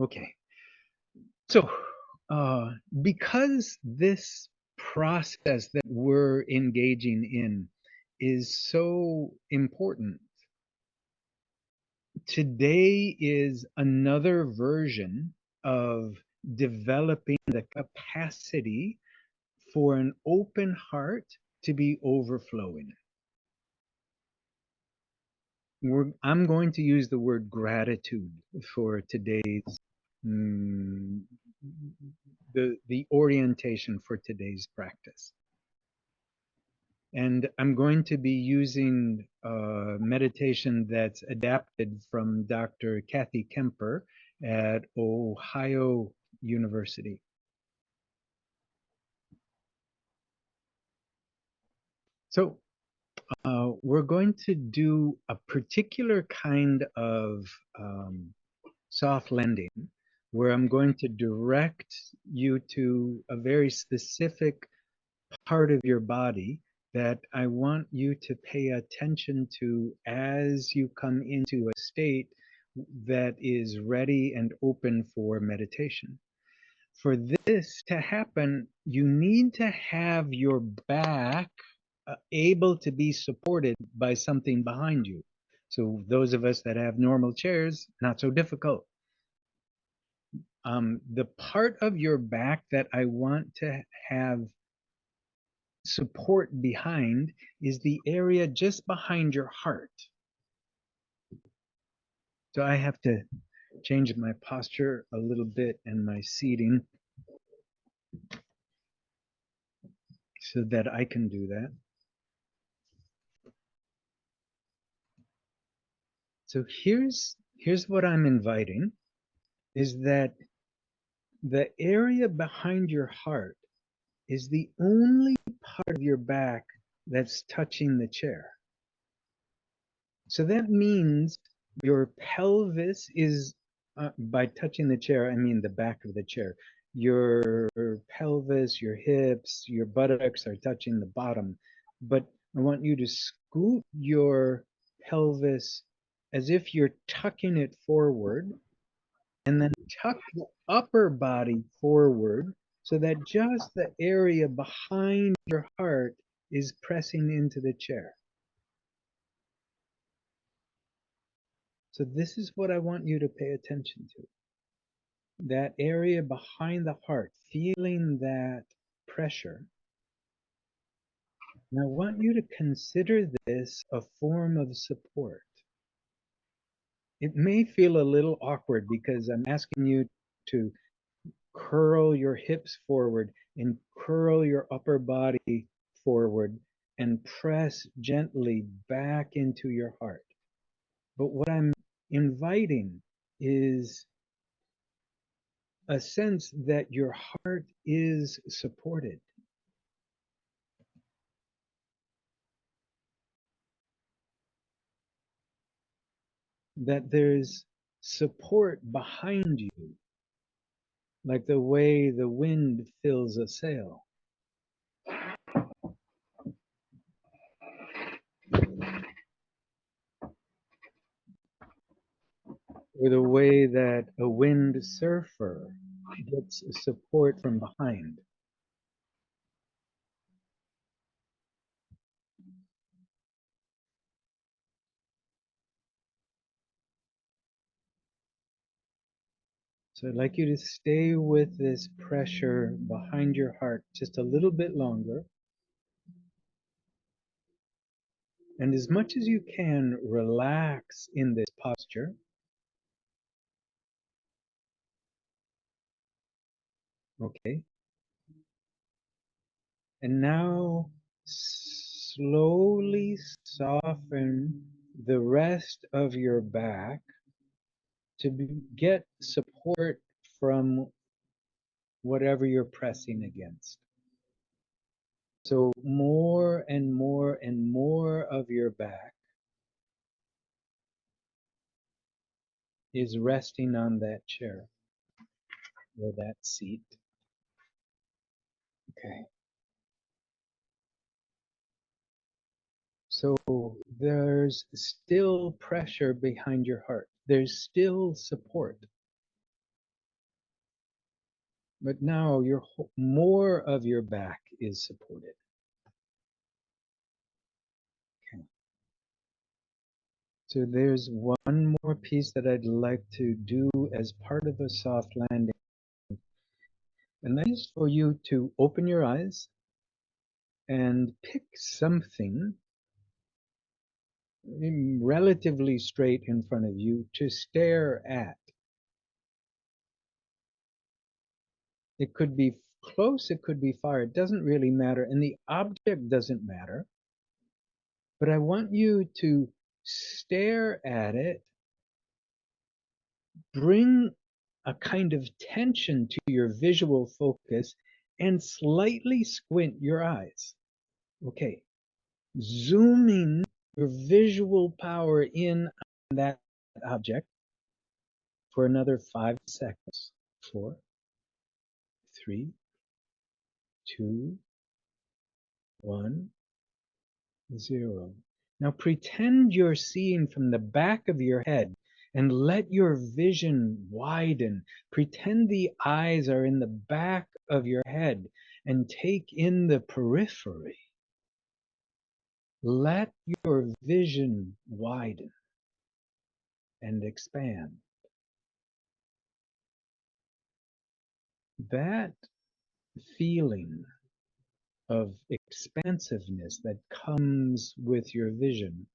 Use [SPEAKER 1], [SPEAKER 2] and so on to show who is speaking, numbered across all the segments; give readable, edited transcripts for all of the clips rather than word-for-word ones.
[SPEAKER 1] Okay. So, because this process that we're engaging in is so important, today is another version of developing the capacity for an open heart to be overflowing. I'm going to use the word gratitude for today's mm, the orientation for today's practice. And I'm going to be using meditation that's adapted from Dr. Kathy Kemper at Ohio University. So we're going to do a particular kind of soft landing where I'm going to direct you to a very specific part of your body that I want you to pay attention to as you come into a state that is ready and open for meditation. For this to happen, you need to have your back able to be supported by something behind you. So those of us that have normal chairs, not so difficult. The part of your back that I want to have support behind is the area just behind your heart. So I have to change my posture a little bit and my seating so that I can do that. So here's what I'm inviting is that the area behind your heart is the only part of your back that's touching the chair. So that means your pelvis is, by touching the chair, I mean the back of the chair. Your pelvis, your hips, your buttocks are touching the bottom. But I want you to scoot your pelvis as if you're tucking it forward, and then tuck the upper body forward so that just the area behind your heart is pressing into the chair. So this is what I want you to pay attention to. That area behind the heart, feeling that pressure. And I want you to consider this a form of support. It may feel a little awkward because I'm asking you to curl your hips forward and curl your upper body forward and press gently back into your heart. But what I'm inviting is a sense that your heart is supported. That there's support behind you, like the way the wind fills a sail. Or the way that a wind surfer gets support from behind. So I'd like you to stay with this pressure behind your heart just a little bit longer. And as much as you can, relax in this posture. Okay. And now slowly soften the rest of your back to get support from whatever you're pressing against. So more and more and more of your back is resting on that chair or that seat. Okay. So there's still pressure behind your heart. There's still support. But now more of your back is supported. Okay. So there's one more piece that I'd like to do as part of a soft landing. And that is for you to open your eyes and pick something relatively straight in front of you to stare at. It could be close, it could be far, it doesn't really matter, and the object doesn't matter. But I want you to stare at it, bring a kind of tension to your visual focus, and slightly squint your eyes. Okay, zooming your visual power in on that object for another 5 seconds. 4, 3, 2, 1, 0. Now pretend you're seeing from the back of your head and let your vision widen. Pretend the eyes are in the back of your head and take in the periphery. Let your vision widen and expand. That feeling of expansiveness that comes with your vision,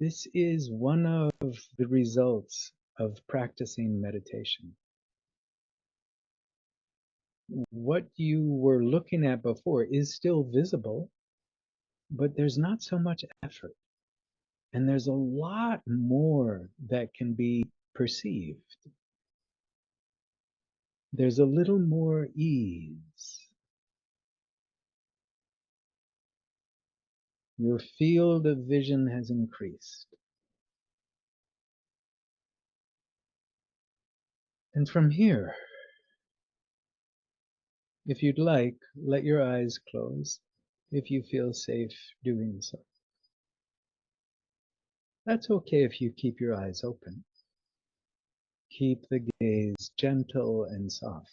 [SPEAKER 1] this is one of the results of practicing meditation. What you were looking at before is still visible, but there's not so much effort. And there's a lot more that can be perceived. There's a little more ease. Your field of vision has increased. And from here, if you'd like, let your eyes close if you feel safe doing so. That's okay if you keep your eyes open. Keep the gaze gentle and soft.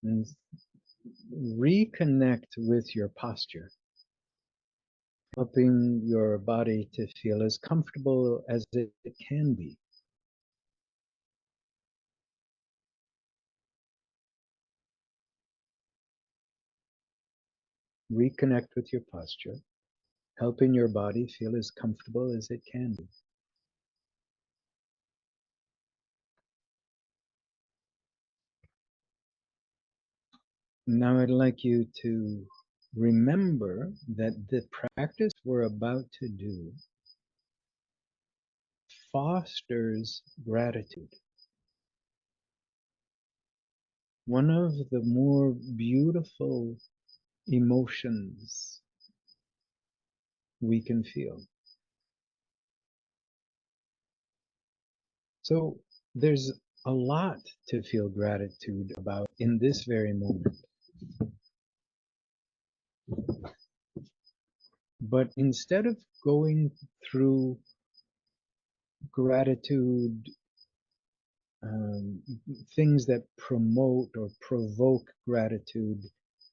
[SPEAKER 1] And reconnect with your posture, helping your body to feel as comfortable as it can be. Reconnect with your posture, helping your body feel as comfortable as it can be. Now I'd like you to remember that the practice we're about to do fosters gratitude. One of the more beautiful emotions we can feel. So there's a lot to feel gratitude about in this very moment. But instead of going through gratitude, things that promote or provoke gratitude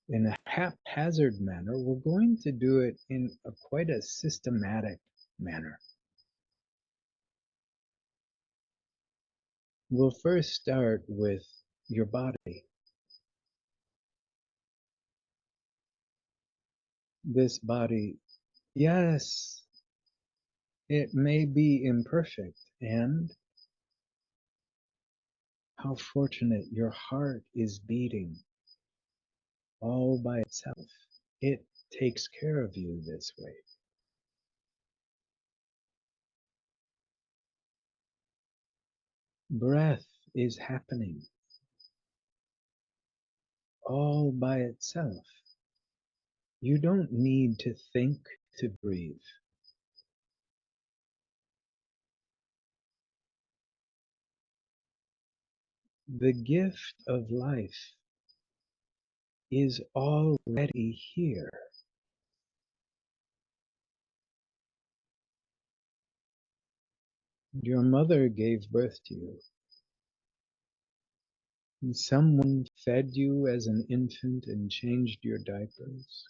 [SPEAKER 1] in a haphazard manner, we're going to do it in quite a systematic manner. We'll first start with your body. This body, yes, it may be imperfect, and how fortunate your heart is beating all by itself. It takes care of you this way. Breath is happening all by itself. You don't need to think to breathe. The gift of life is already here. Your mother gave birth to you. And someone fed you as an infant and changed your diapers,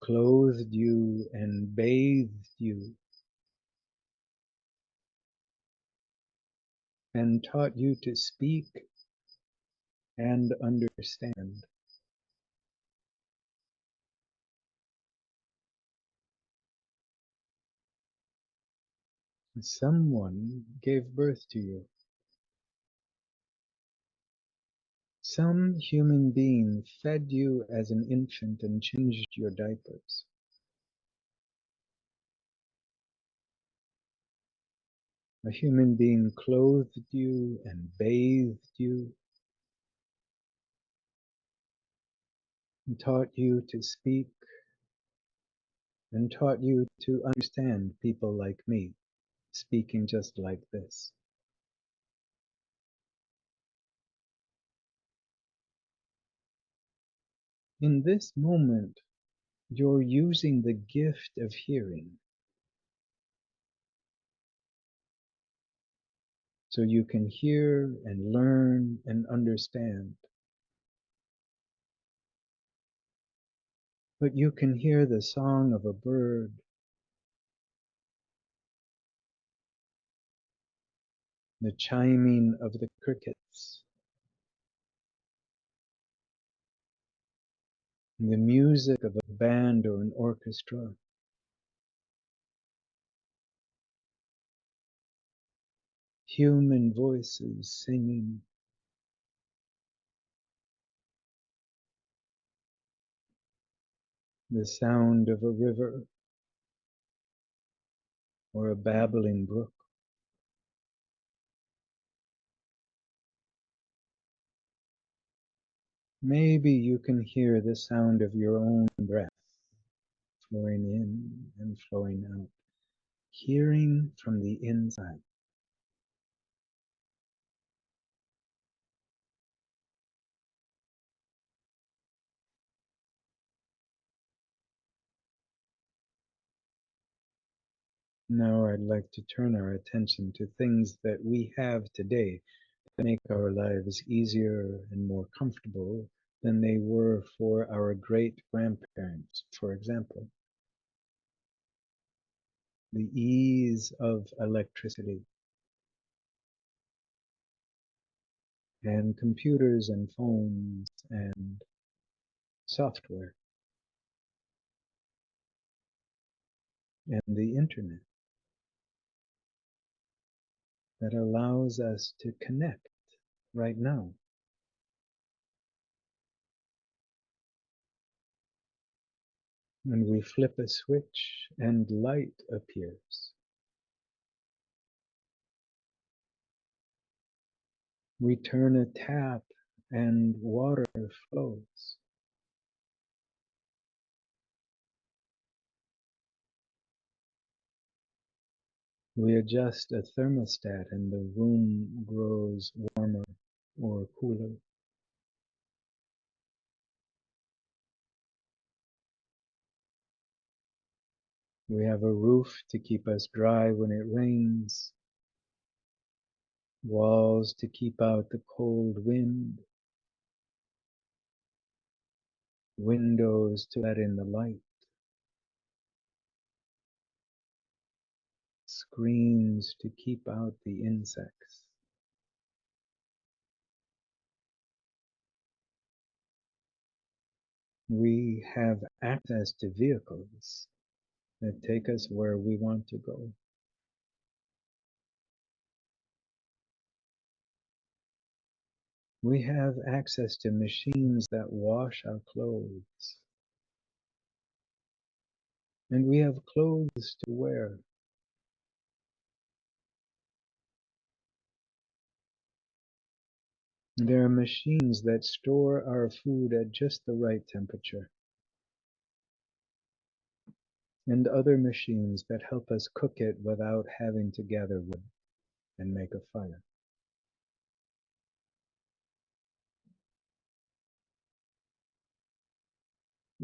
[SPEAKER 1] clothed you and bathed you, and taught you to speak and understand. Someone gave birth to you. Some human being fed you as an infant and changed your diapers. A human being clothed you and bathed you and taught you to speak and taught you to understand people like me, speaking just like this. In this moment, you're using the gift of hearing so you can hear and learn and understand. But you can hear the song of a bird, the chiming of the crickets, the music of a band or an orchestra. Human voices singing, the sound of a river or a babbling brook. Maybe you can hear the sound of your own breath flowing in and flowing out, hearing from the inside. Now I'd like to turn our attention to things that we have today that make our lives easier and more comfortable than they were for our great-grandparents. For example, the ease of electricity and computers and phones and software and the internet that allows us to connect right now. When we flip a switch and light appears. We turn a tap and water flows. We adjust a thermostat and the room grows warmer or cooler. We have a roof to keep us dry when it rains, walls to keep out the cold wind, windows to let in the light, screens to keep out the insects. We have access to vehicles that take us where we want to go. We have access to machines that wash our clothes. And we have clothes to wear. There are machines that store our food at just the right temperature. And other machines that help us cook it without having to gather wood and make a fire.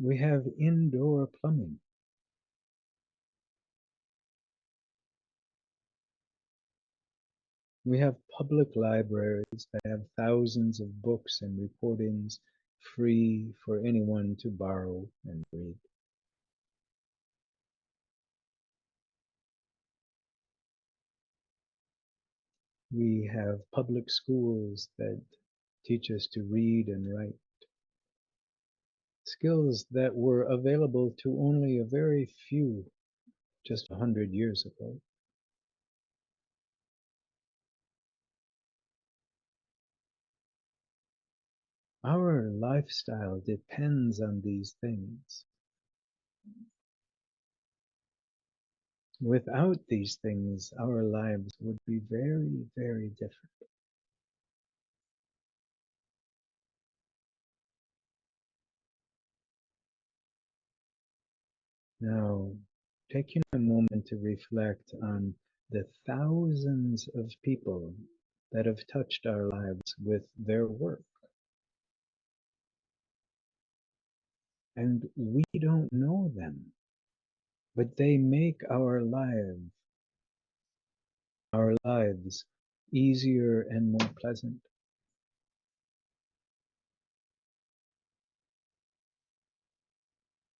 [SPEAKER 1] We have indoor plumbing. We have public libraries that have thousands of books and recordings free for anyone to borrow and read. We have public schools that teach us to read and write, skills that were available to only a very few just 100 years ago. Our lifestyle depends on these things. Without these things, our lives would be very, very different. Now, taking a moment to reflect on the thousands of people that have touched our lives with their work. And we don't know them, but they make our lives easier and more pleasant.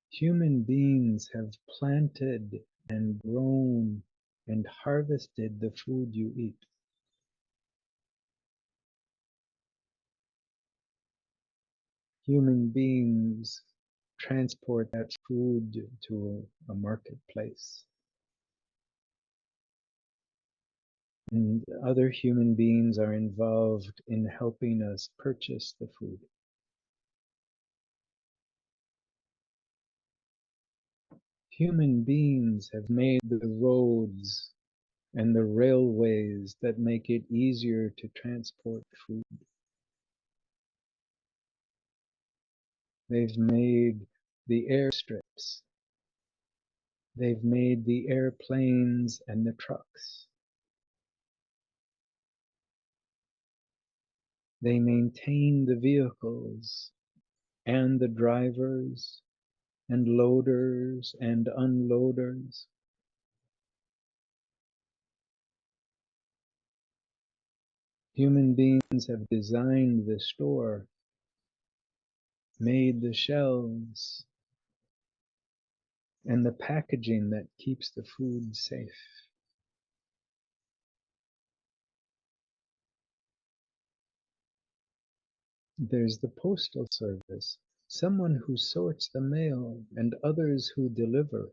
[SPEAKER 1] Human beings have planted and grown and harvested the food you eat. Human beings transport that food to a marketplace. And other human beings are involved in helping us purchase the food. Human beings have made the roads and the railways that make it easier to transport food. They've made the airstrips. They've made the airplanes and the trucks. They maintain the vehicles and the drivers and loaders and unloaders. Human beings have designed the store, made the shelves, and the packaging that keeps the food safe. There's the postal service, someone who sorts the mail and others who deliver.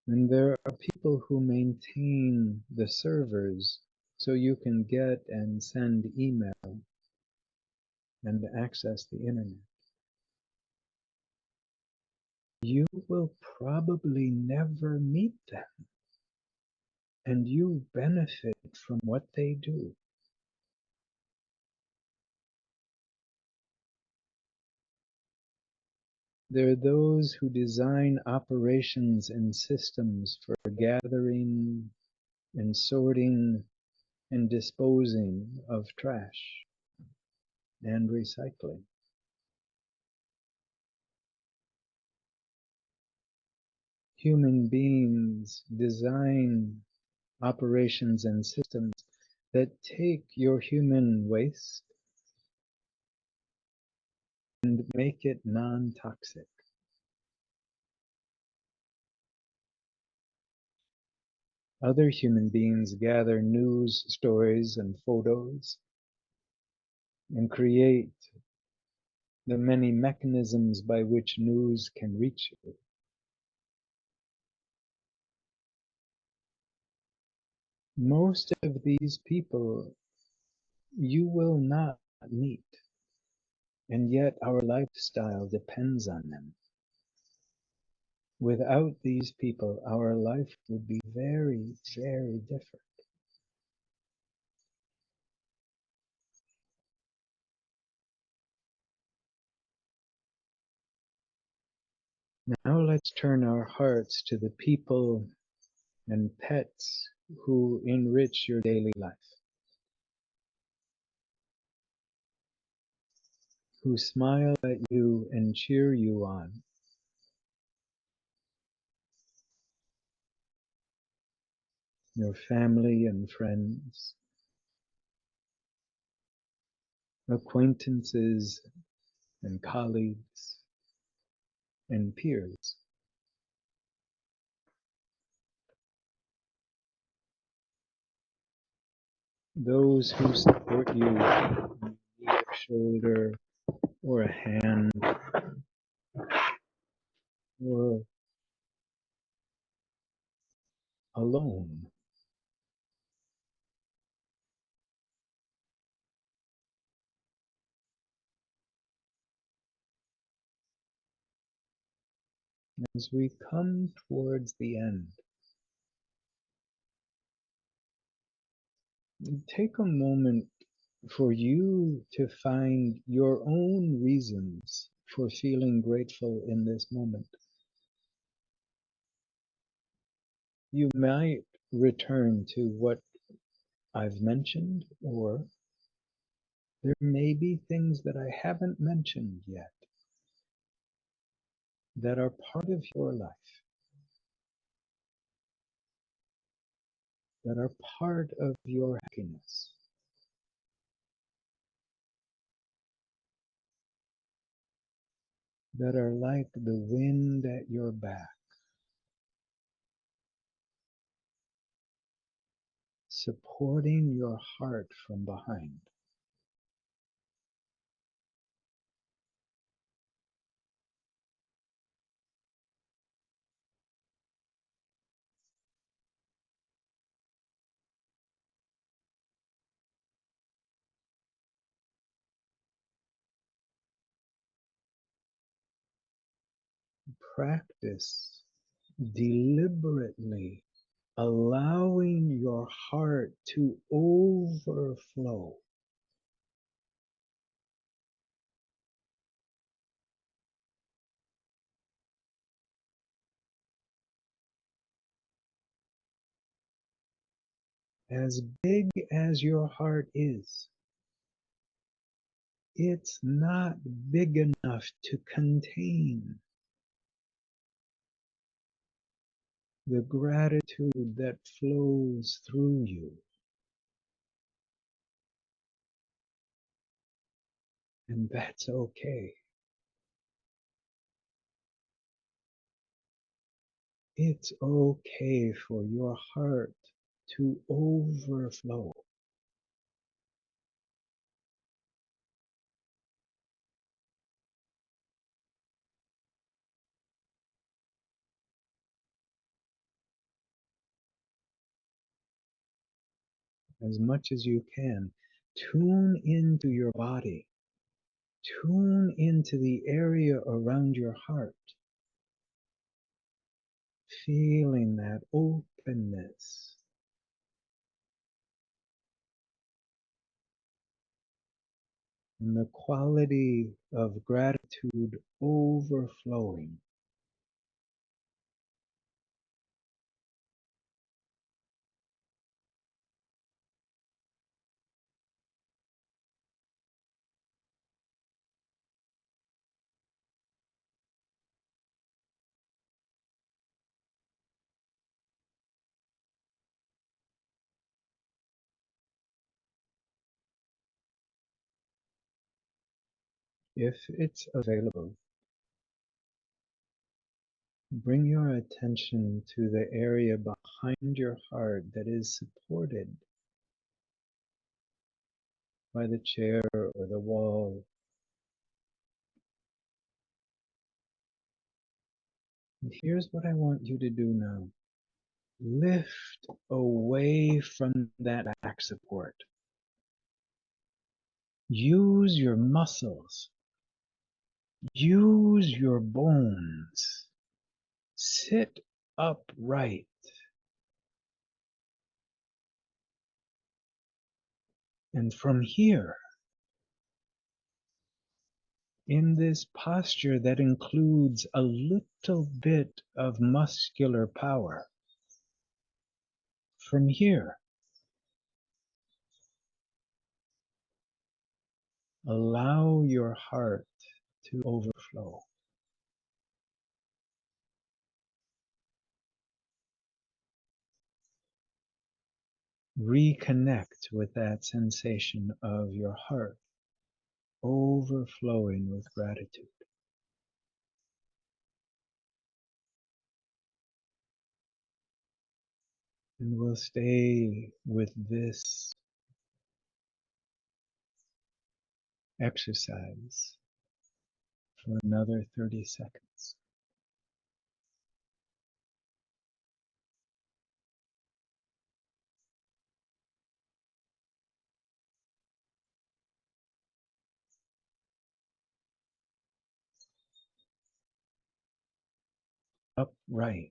[SPEAKER 1] And there are people who maintain the servers so you can get and send email and access the internet. You will probably never meet them, and you benefit from what they do. There are those who design operations and systems for gathering and sorting and disposing of trash and recycling. Human beings design operations and systems that take your human waste and make it non-toxic. Other human beings gather news stories and photos and create the many mechanisms by which news can reach you. Most of these people you will not meet, and yet our lifestyle depends on them. Without these people, our life would be very, very different. Now let's turn our hearts to the people and pets who enrich your daily life, who smile at you and cheer you on. your family and friends, acquaintances and colleagues and peers, those who support you, need a shoulder or a hand or alone. As we come towards the end, take a moment for you to find your own reasons for feeling grateful in this moment. You might return to what I've mentioned, or there may be things that I haven't mentioned yet that are part of your life, that are part of your happiness, that are like the wind at your back, supporting your heart from behind. Practice deliberately allowing your heart to overflow as big as your heart is. It's not big enough to contain the gratitude that flows through you. And that's okay. It's okay for your heart to overflow. As much as you can, tune into your body. Tune into the area around your heart, feeling that openness, and the quality of gratitude overflowing. If it's available, bring your attention to the area behind your heart that is supported by the chair or the wall. And here's what I want you to do now. Lift away from that back support. Use your muscles. Use your bones. Sit upright. And from here, in this posture that includes a little bit of muscular power, from here, allow your heart to overflow. reconnect with that sensation of your heart overflowing with gratitude. And we'll stay with this exercise for another 30 seconds. Upright,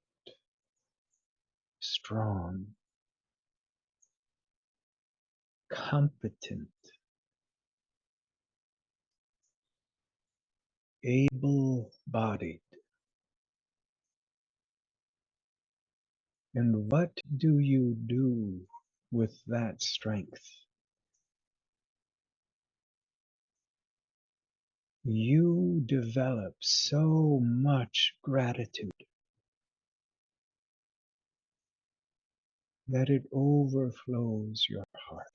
[SPEAKER 1] strong, competent, able-bodied. And what do you do with that strength? You develop so much gratitude that it overflows your heart.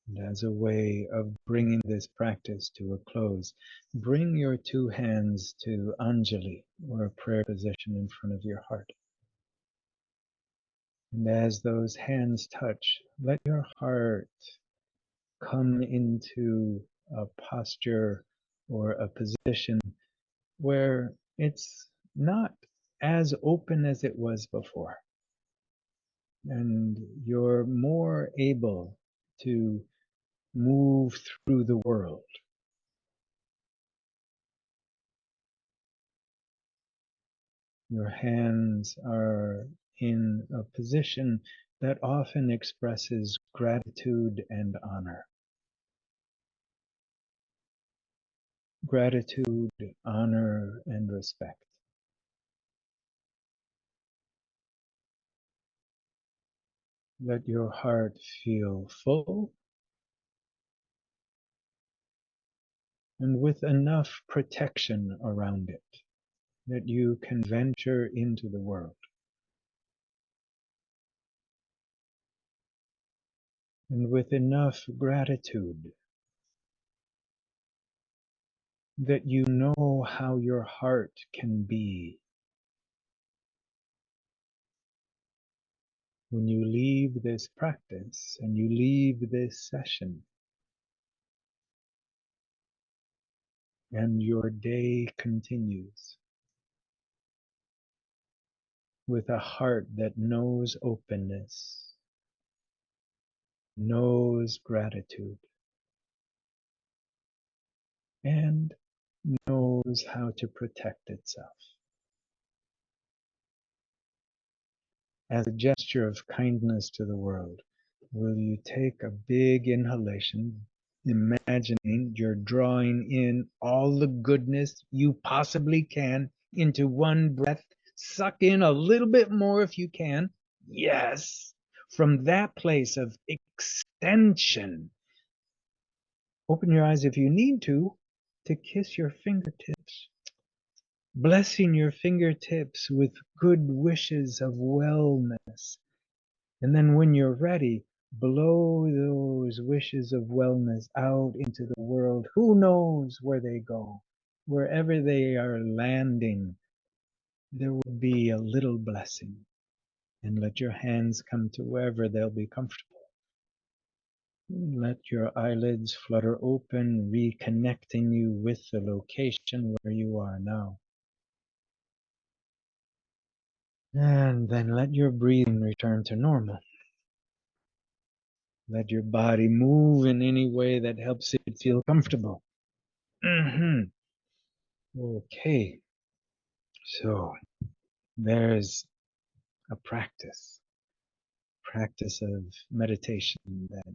[SPEAKER 1] And as a way of bringing this practice to a close, bring your two hands to Anjali, or a prayer position in front of your heart. And as those hands touch, let your heart come into a posture or a position where it's not as open as it was before. And you're more able to move through the world. Your hands are in a position that often expresses gratitude and honor. Gratitude, honor, and respect. Let your heart feel full and with enough protection around it that you can venture into the world. And with enough gratitude that you know how your heart can be when you leave this practice and you leave this session, and your day continues with a heart that knows openness, knows gratitude, and knows how to protect itself. As a gesture of kindness to the world, will you take a big inhalation, imagining you're drawing in all the goodness you possibly can into one breath? Suck in a little bit more if you can. Yes. From that place of extension, open your eyes if you need to kiss your fingertips, blessing your fingertips with good wishes of wellness. And then when you're ready, blow those wishes of wellness out into the world. Who knows where they go? Wherever they are landing, there will be a little blessing. And let your hands come to wherever they'll be comfortable. Let your eyelids flutter open, reconnecting you with the location where you are now. And then let your breathing return to normal. Let your body move in any way that helps it feel comfortable. Okay, so there's a practice of meditation that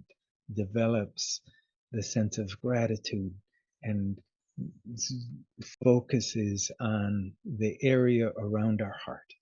[SPEAKER 1] develops the sense of gratitude and focuses on the area around our heart.